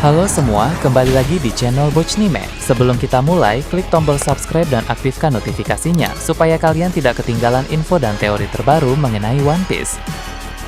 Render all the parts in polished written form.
Halo semua, kembali lagi di channel Bochnime. Sebelum kita mulai, klik tombol subscribe dan aktifkan notifikasinya supaya kalian tidak ketinggalan info dan teori terbaru mengenai One Piece.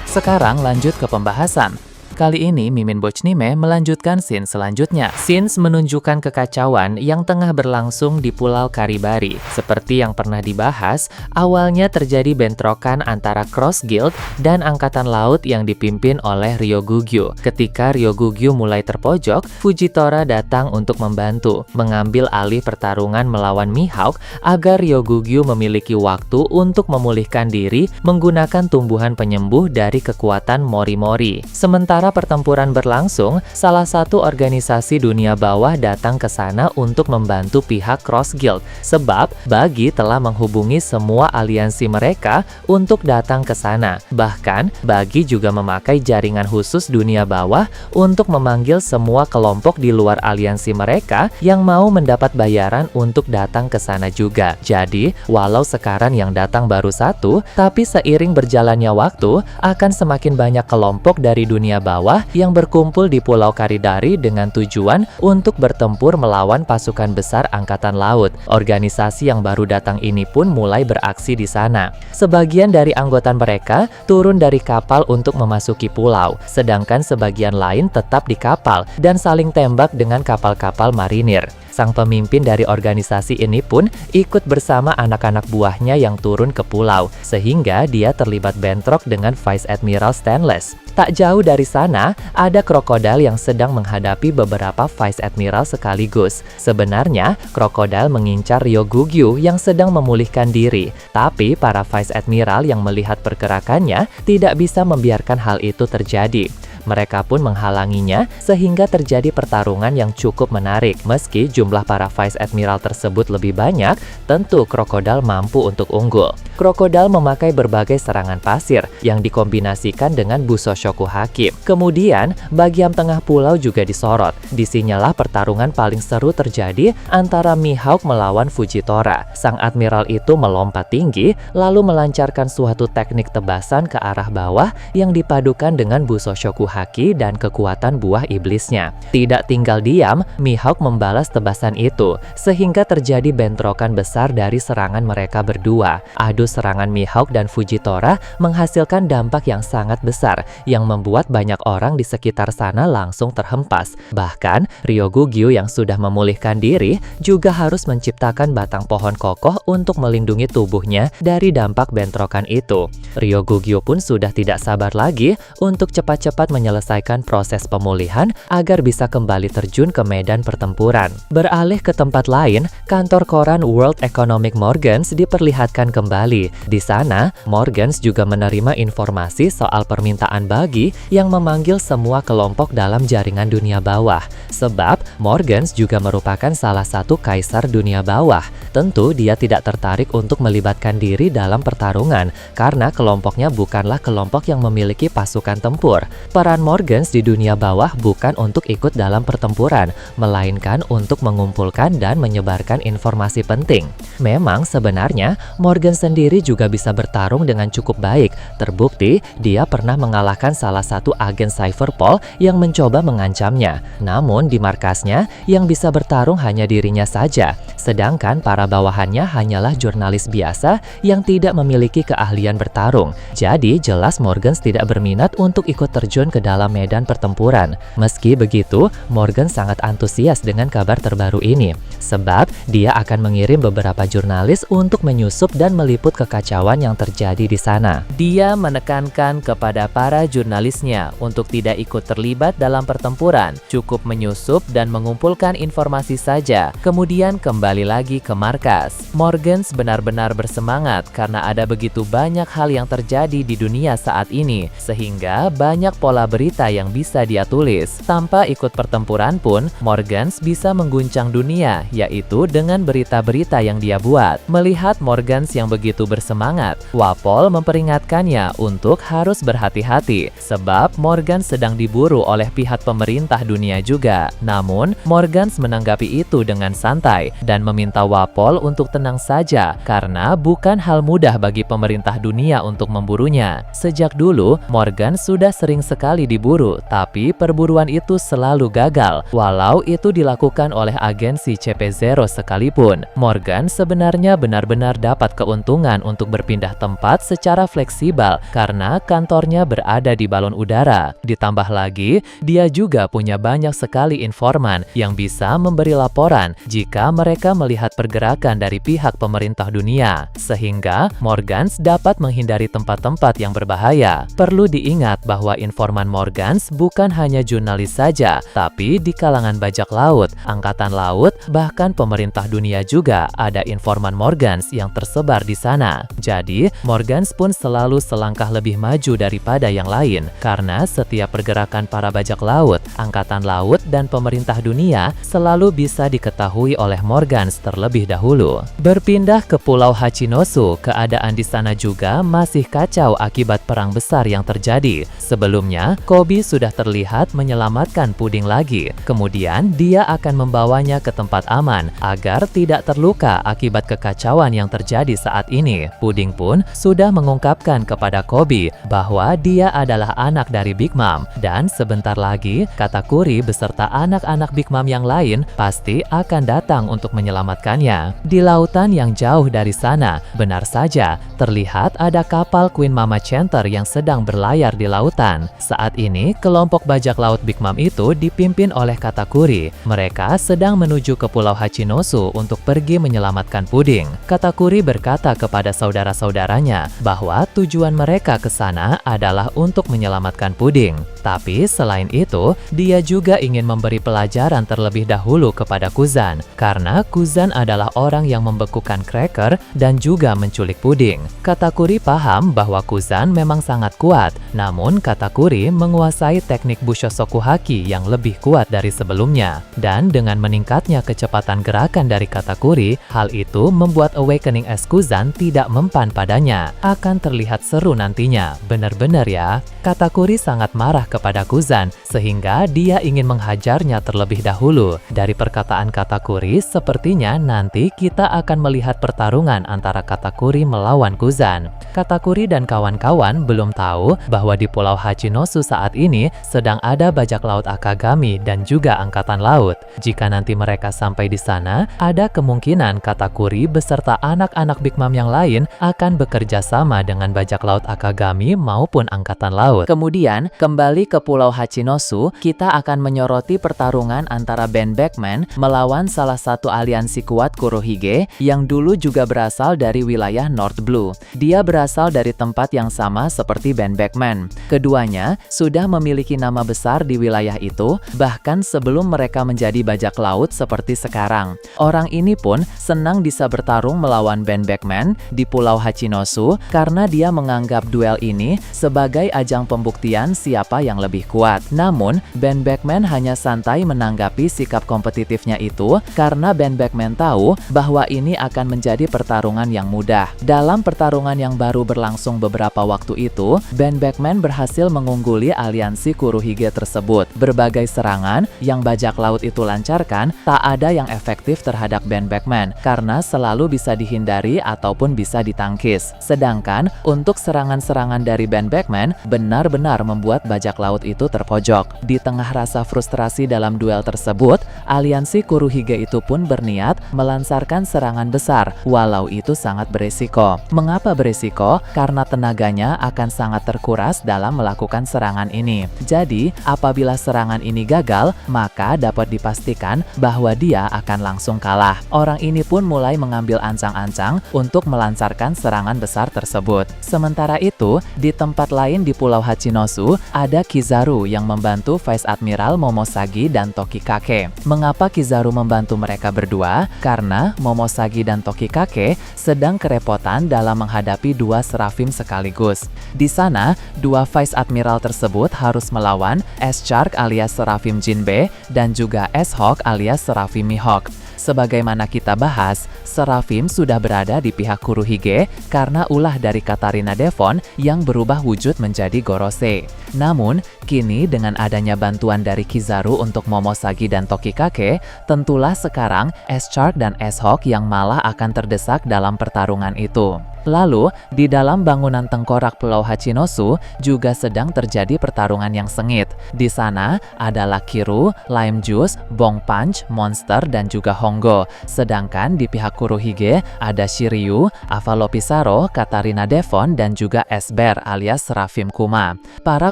Sekarang lanjut ke pembahasan. Kali ini Mimin Bochnime melanjutkan scene selanjutnya. Scenes menunjukkan kekacauan yang tengah berlangsung di Pulau Karibari. Seperti yang pernah dibahas, awalnya terjadi bentrokan antara Cross Guild dan Angkatan Laut yang dipimpin oleh Ryogugyo. Ketika Ryogugyo mulai terpojok, Fujitora datang untuk membantu, mengambil alih pertarungan melawan Mihawk agar Ryogugyo memiliki waktu untuk memulihkan diri menggunakan tumbuhan penyembuh dari kekuatan Mori-Mori. Sementara pertempuran berlangsung, salah satu organisasi dunia bawah datang ke sana untuk membantu pihak Cross Guild, sebab Buggy telah menghubungi semua aliansi mereka untuk datang ke sana. Bahkan, Buggy juga memakai jaringan khusus dunia bawah untuk memanggil semua kelompok di luar aliansi mereka yang mau mendapat bayaran untuk datang ke sana juga. Jadi, walau sekarang yang datang baru satu, tapi seiring berjalannya waktu, akan semakin banyak kelompok dari dunia bawah yang berkumpul di Pulau Karibari dengan tujuan untuk bertempur melawan pasukan besar Angkatan Laut. Organisasi yang baru datang ini pun mulai beraksi di sana. Sebagian dari anggota mereka turun dari kapal untuk memasuki pulau, sedangkan sebagian lain tetap di kapal dan saling tembak dengan kapal-kapal marinir. Sang pemimpin dari organisasi ini pun ikut bersama anak-anak buahnya yang turun ke pulau, sehingga dia terlibat bentrok dengan Vice Admiral Stainless. Tak jauh dari sana, ada krokodil yang sedang menghadapi beberapa Vice Admiral sekaligus. Sebenarnya, krokodil mengincar Ryogugyo yang sedang memulihkan diri, tapi para Vice Admiral yang melihat pergerakannya tidak bisa membiarkan hal itu terjadi. Mereka pun menghalanginya sehingga terjadi pertarungan yang cukup menarik. Meski jumlah para Vice Admiral tersebut lebih banyak, tentu krokodil mampu untuk unggul. Krokodil memakai berbagai serangan pasir yang dikombinasikan dengan Busoshoku Haki. Kemudian, bagian tengah pulau juga disorot. Disinilah pertarungan paling seru terjadi antara Mihawk melawan Fujitora. Sang Admiral itu melompat tinggi, lalu melancarkan suatu teknik tebasan ke arah bawah yang dipadukan dengan Busoshoku Haki dan kekuatan buah iblisnya. Tidak tinggal diam, Mihawk membalas tebasan itu, sehingga terjadi bentrokan besar dari serangan mereka berdua. Adu serangan Mihawk dan Fujitora menghasilkan dampak yang sangat besar, yang membuat banyak orang di sekitar sana langsung terhempas. Bahkan, Ryogugyo yang sudah memulihkan diri juga harus menciptakan batang pohon kokoh untuk melindungi tubuhnya dari dampak bentrokan itu. Ryogugyo pun sudah tidak sabar lagi untuk cepat-cepat menyelesaikan proses pemulihan agar bisa kembali terjun ke medan pertempuran. Beralih ke tempat lain, kantor koran World Economic Morgans diperlihatkan kembali. Di sana, Morgans juga menerima informasi soal permintaan Buggy yang memanggil semua kelompok dalam jaringan dunia bawah. Sebab, Morgans juga merupakan salah satu kaisar dunia bawah. Tentu dia tidak tertarik untuk melibatkan diri dalam pertarungan, karena kelompoknya bukanlah kelompok yang memiliki pasukan tempur. Peran Morgans di dunia bawah bukan untuk ikut dalam pertempuran, melainkan untuk mengumpulkan dan menyebarkan informasi penting. Memang sebenarnya Morgans sendiri juga bisa bertarung dengan cukup baik. Terbukti dia pernah mengalahkan salah satu agen Cypherpol yang mencoba mengancamnya. Namun di markasnya yang bisa bertarung hanya dirinya saja, sedangkan para bawahannya hanyalah jurnalis biasa yang tidak memiliki keahlian bertarung. Jadi jelas Morgans tidak berminat untuk ikut terjun ke dalam medan pertempuran. Meski begitu, Morgan sangat antusias dengan kabar terbaru ini, sebab dia akan mengirim beberapa jurnalis untuk menyusup dan meliput kekacauan yang terjadi di sana. Dia menekankan kepada para jurnalisnya untuk tidak ikut terlibat dalam pertempuran, cukup menyusup dan mengumpulkan informasi saja, kemudian kembali lagi ke markas. Morgans benar-benar bersemangat karena ada begitu banyak hal yang terjadi di dunia saat ini, sehingga banyak pola berita yang bisa dia tulis. Tanpa ikut pertempuran pun, Morgans bisa mengguncang dunia, yaitu dengan berita-berita yang dia buat. Melihat Morgans yang begitu bersemangat, Wapol memperingatkannya untuk harus berhati-hati, sebab Morgans sedang diburu oleh pihak pemerintah dunia juga. Namun, Morgans menanggapi itu dengan santai dan meminta Wapol untuk tenang saja, karena bukan hal mudah bagi pemerintah dunia untuk memburunya. Sejak dulu, Morgans sudah sering sekali kali diburu, tapi perburuan itu selalu gagal, walau itu dilakukan oleh agen si CP0 sekalipun. Morgan sebenarnya benar-benar dapat keuntungan untuk berpindah tempat secara fleksibel karena kantornya berada di balon udara. Ditambah lagi, dia juga punya banyak sekali informan yang bisa memberi laporan jika mereka melihat pergerakan dari pihak pemerintah dunia, sehingga Morgans dapat menghindari tempat-tempat yang berbahaya. Perlu diingat bahwa informan Morgans bukan hanya jurnalis saja, tapi di kalangan bajak laut, angkatan laut, bahkan pemerintah dunia juga ada informan Morgans yang tersebar di sana. Jadi, Morgans pun selalu selangkah lebih maju daripada yang lain, karena setiap pergerakan para bajak laut, angkatan laut, dan pemerintah dunia selalu bisa diketahui oleh Morgans terlebih dahulu. Berpindah ke Pulau Hachinosu, keadaan di sana juga masih kacau akibat perang besar yang terjadi. Sebelumnya, Koby sudah terlihat menyelamatkan Puding lagi. Kemudian, dia akan membawanya ke tempat aman agar tidak terluka akibat kekacauan yang terjadi saat ini. Puding pun sudah mengungkapkan kepada Koby bahwa dia adalah anak dari Big Mom, dan sebentar lagi Katakuri beserta anak-anak Big Mom yang lain pasti akan datang untuk menyelamatkannya. Di lautan yang jauh dari sana, benar saja terlihat ada kapal Queen Mama Chanter yang sedang berlayar di lautan. Saat ini, kelompok bajak laut Big Mom itu dipimpin oleh Katakuri. Mereka sedang menuju ke Pulau Hachinosu untuk pergi menyelamatkan Puding. Katakuri berkata kepada saudara-saudaranya bahwa tujuan mereka ke sana adalah untuk menyelamatkan Puding. Tapi selain itu, dia juga ingin memberi pelajaran terlebih dahulu kepada Kuzan, karena Kuzan adalah orang yang membekukan Cracker dan juga menculik Puding. Katakuri paham bahwa Kuzan memang sangat kuat, namun Katakuri menguasai teknik Bushosoku Haki yang lebih kuat dari sebelumnya. Dan dengan meningkatnya kecepatan gerakan dari Katakuri, hal itu membuat Awakening es Kuzan tidak mempan padanya. Akan terlihat seru nantinya, benar-benar ya. Katakuri sangat marah kepada Kuzan, sehingga dia ingin menghajarnya terlebih dahulu. Dari perkataan Katakuri, sepertinya nanti kita akan melihat pertarungan antara Katakuri melawan Kuzan. Katakuri dan kawan-kawan belum tahu bahwa di Pulau Hachinosu saat ini sedang ada bajak laut Akagami dan juga angkatan laut. Jika nanti mereka sampai di sana, ada kemungkinan Katakuri beserta anak-anak Big Mom yang lain akan bekerja sama dengan bajak laut Akagami maupun angkatan laut. Kemudian, kembali ke Pulau Hachinosu, kita akan menyoroti pertarungan antara Ben Beckman melawan salah satu aliansi kuat Kurohige yang dulu juga berasal dari wilayah North Blue. Dia berasal dari tempat yang sama seperti Ben Beckman. Keduanya sudah memiliki nama besar di wilayah itu, bahkan sebelum mereka menjadi bajak laut seperti sekarang. Orang ini pun senang bisa bertarung melawan Ben Beckman di Pulau Hachinosu karena dia menganggap duel ini sebagai ajang pembuktian siapa yang lebih kuat. Namun, Ben Beckman hanya santai menanggapi sikap kompetitifnya itu karena Ben Beckman tahu bahwa ini akan menjadi pertarungan yang mudah. Dalam pertarungan yang baru berlangsung beberapa waktu itu, Ben Beckman berhasil mengungguli aliansi Kurohige tersebut. Berbagai serangan yang bajak laut itu lancarkan tak ada yang efektif terhadap Ben Beckman karena selalu bisa dihindari ataupun bisa ditangkis. Sedangkan untuk serangan-serangan dari Ben Beckman benar-benar membuat bajak laut itu terpojok. Di tengah rasa frustrasi dalam duel tersebut, aliansi Kurohige itu pun berniat melancarkan serangan besar, walau itu sangat beresiko. Mengapa beresiko? Karena tenaganya akan sangat terkuras dalam melakukan serangan ini. Jadi, apabila serangan ini gagal, maka dapat dipastikan bahwa dia akan langsung kalah. Orang ini pun mulai mengambil ancang-ancang untuk melancarkan serangan besar tersebut. Sementara itu, di tempat lain di Pulau Hachinosu, ada Kizaru yang membantu Vice Admiral Momosagi dan Tokikake. Mengapa Kizaru membantu mereka berdua? Karena Momosagi dan Tokikake sedang kerepotan dalam menghadapi dua serafim sekaligus. Di sana, dua Vice Admiral tersebut harus melawan S-Shark alias serafim Jinbe dan juga S-Hawk alias serafim Mihawk. Sebagaimana kita bahas, Seraphim sudah berada di pihak Kurohige karena ulah dari Katarina Devon yang berubah wujud menjadi Gorose. Namun, kini dengan adanya bantuan dari Kizaru untuk Momosagi dan Tokikake, tentulah sekarang S-Shark dan S-Hawk yang malah akan terdesak dalam pertarungan itu. Lalu, di dalam bangunan tengkorak Pulau Hachinosu juga sedang terjadi pertarungan yang sengit. Di sana adalah Kiru, Lime Juice, Bong Punch, Monster, dan juga Hongo. Sedangkan di pihak Kurohige ada Shiryu, Avalopisaro, Katarina Devon, dan juga S-Bear alias Seraphim Kuma. Para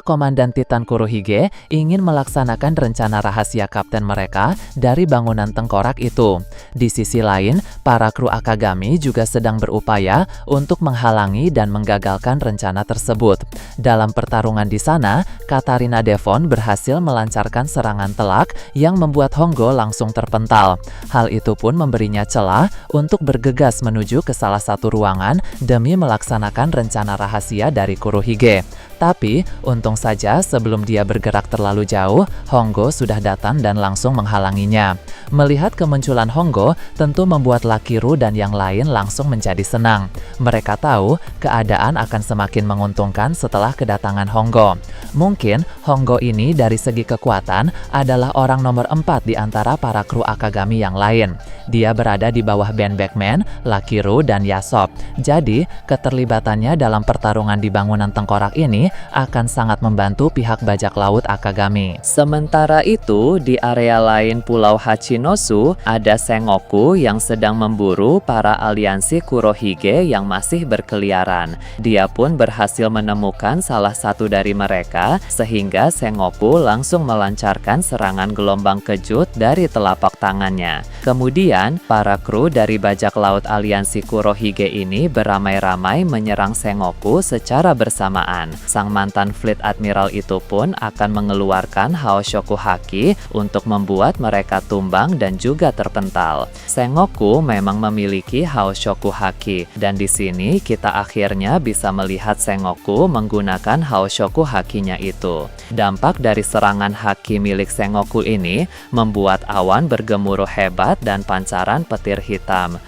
komandan Titan Kurohige ingin melaksanakan rencana rahasia kapten mereka dari bangunan tengkorak itu. Di sisi lain, para kru Akagami juga sedang berupaya untuk menghalangi dan menggagalkan rencana tersebut. Dalam pertarungan di sana, Katarina Devon berhasil melancarkan serangan telak yang membuat Hongo langsung terpental. Hal itu pun memberinya celah untuk bergegas menuju ke salah satu ruangan demi melaksanakan rencana rahasia dari Kurohige. Tapi, untung saja sebelum dia bergerak terlalu jauh, Hongo sudah datang dan langsung menghalanginya. Melihat kemunculan Hongo, tentu membuat Lakiru dan yang lain langsung menjadi senang. Mereka tahu keadaan akan semakin menguntungkan setelah kedatangan Hongo. Mungkin Hongo ini dari segi kekuatan adalah orang nomor 4 di antara para kru Akagami yang lain. Dia berada di bawah Ben Beckman, Lakiru, dan Yasop. Jadi, keterlibatannya dalam pertarungan di bangunan tengkorak ini akan sangat membantu pihak bajak laut Akagami. Sementara itu, di area lain Pulau Hachinosu, ada Sengoku yang sedang memburu para aliansi Kurohige yang masih berkeliaran. Dia pun berhasil menemukan salah satu dari mereka, sehingga Sengoku langsung melancarkan serangan gelombang kejut dari telapak tangannya. Kemudian, para kru dari bajak laut aliansi Kurohige ini beramai-ramai menyerang Sengoku secara bersamaan. Sang mantan Fleet Admiral itu pun akan mengeluarkan Haoshoku Haki untuk membuat mereka tumbang dan juga terpental. Sengoku memang memiliki Haoshoku Haki, dan di sini kita akhirnya bisa melihat Sengoku menggunakan Haoshoku Hakinya itu. Dampak dari serangan Haki milik Sengoku ini membuat awan bergemuruh hebat dan pancaran petir hitam.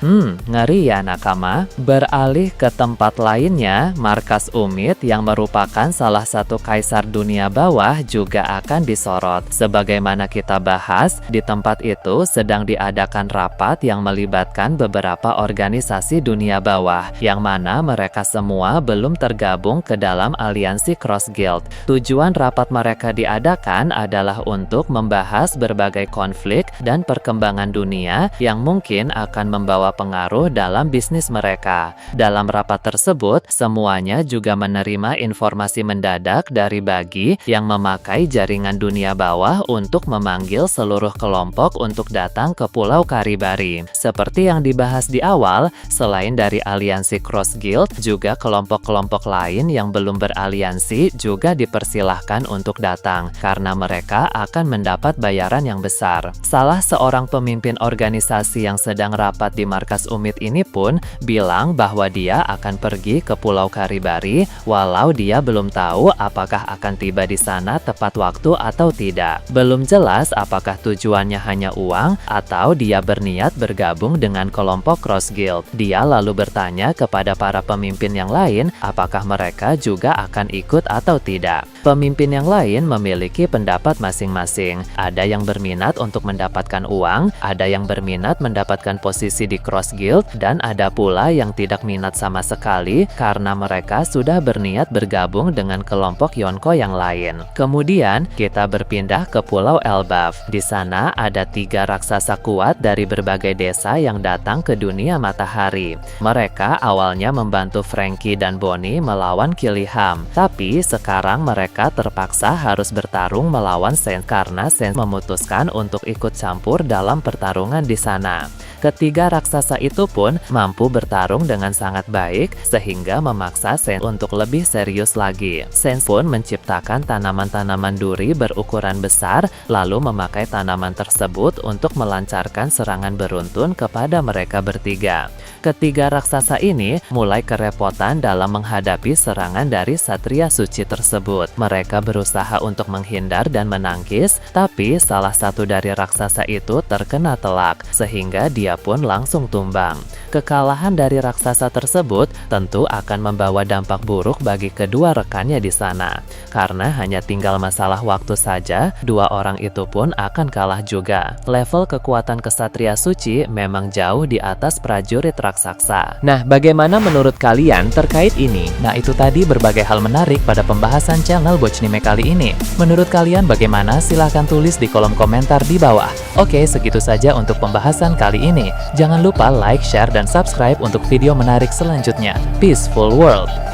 Ngeri ya nakama. Beralih ke tempat lainnya, markas Umid yang merupakan salah satu kaisar dunia bawah juga akan disorot. Sebagaimana kita bahas, di tempat itu sedang diadakan rapat yang melibatkan beberapa organisasi dunia bawah, yang mana mereka semua belum tergabung ke dalam aliansi Cross Guild. Tujuan rapat mereka diadakan adalah untuk membahas berbagai konflik dan perkembangan dunia yang mungkin akan membawa pengaruh dalam bisnis mereka. Dalam rapat tersebut, semuanya juga menerima informasi mendadak dari Bagi yang memakai jaringan dunia bawah untuk memanggil seluruh kelompok untuk datang ke Pulau Karibari. Seperti yang dibahas di awal, selain dari aliansi Cross Guild, juga kelompok-kelompok lain yang belum beraliansi juga dipersilahkan untuk datang, karena mereka akan mendapat bayaran yang besar. Salah seorang pemimpin organisasi yang sedang rapat di markas Umid ini pun bilang bahwa dia akan pergi ke Pulau Karibari, walau dia belum tahu apakah akan tiba di sana tepat waktu atau tidak. Belum jelas apakah tujuannya hanya uang atau dia berniat bergabung dengan kelompok Cross Guild. Dia lalu bertanya kepada para pemimpin yang lain apakah mereka juga akan ikut atau tidak. Pemimpin yang lain memiliki pendapat masing-masing. Ada yang berminat untuk mendapatkan uang, ada yang berminat mendapatkan posisi di Cross Guild, dan ada pula yang tidak minat sama sekali karena mereka sudah berniat bergabung dengan kelompok Yonko yang lain. Kemudian, kita berpindah ke Pulau Elbaf. Di sana ada 3 raksasa kuat dari berbagai desa yang datang ke dunia matahari. Mereka awalnya membantu Frankie dan Bonnie melawan Kiliham, tapi sekarang mereka terpaksa harus bertarung melawan Sen karena Sen memutuskan untuk ikut campur dalam pertarungan di sana. Ketiga raksasa itu pun mampu bertarung dengan sangat baik sehingga memaksa Sen untuk lebih serius lagi. Sen pun menciptakan tanaman-tanaman duri berukuran besar lalu memakai tanaman tersebut untuk melancarkan serangan beruntun kepada mereka bertiga. Ketiga raksasa ini mulai kerepotan dalam menghadapi serangan dari Satria Suci tersebut. Mereka berusaha untuk menghindar dan menangkis, tapi salah satu dari raksasa itu terkena telak. telak, sehingga dia pun langsung tumbang. Kekalahan dari raksasa tersebut tentu akan membawa dampak buruk bagi kedua rekannya di sana. Karena hanya tinggal masalah waktu saja, dua orang itu pun akan kalah juga. Level kekuatan kesatria suci memang jauh di atas prajurit raksasa. Nah, bagaimana menurut kalian terkait ini? Nah, itu tadi berbagai hal menarik pada pembahasan channel Bochnime kali ini. Menurut kalian bagaimana? Silahkan tulis di kolom komentar di bawah. Oke, segitu saja untuk pembahasan kali ini. Jangan lupa like, share, dan subscribe untuk video menarik selanjutnya. Peaceful World!